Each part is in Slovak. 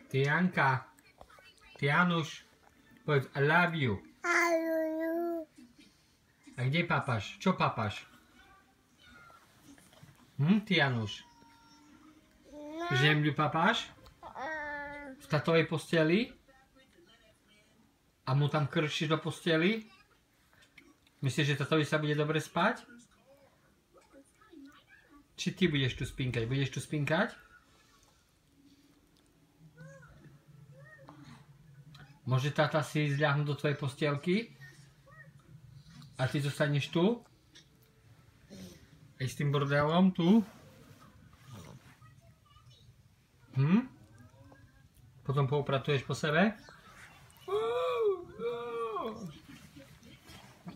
Ty Janka, ty Januš, povedz I love you. A kde papáš? Čo papáš? Ty Januš? Žemľu papáš? V tatovej posteli? A mu tam krčíš do posteli? Myslíš, že tatovi sa bude dobre spať? Či ty budeš tu spinkať? Budeš tu spinkať? Môže tata si zľahnuť do tvojej postielky? A ty zostaneš tu? Aj s tým bordelom tu? Potom poupratuješ po sebe?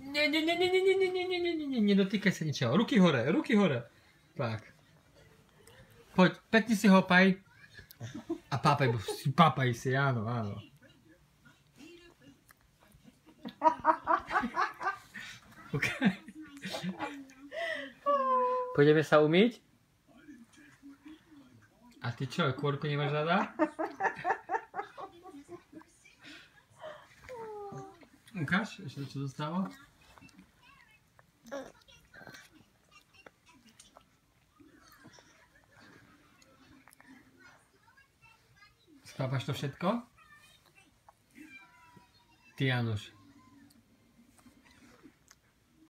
Nie, nedotýkaj sa ničeho. Ruky hore, ruky hore. Tak. Poď, pekne si hopaj. A papaj si, áno, áno. Okay. Pôjdeme sa umyť? A ty čo, kôrku nemáš rada? Ukáž, ešte čo zostalo? Spápaš to všetko? Ty Januš.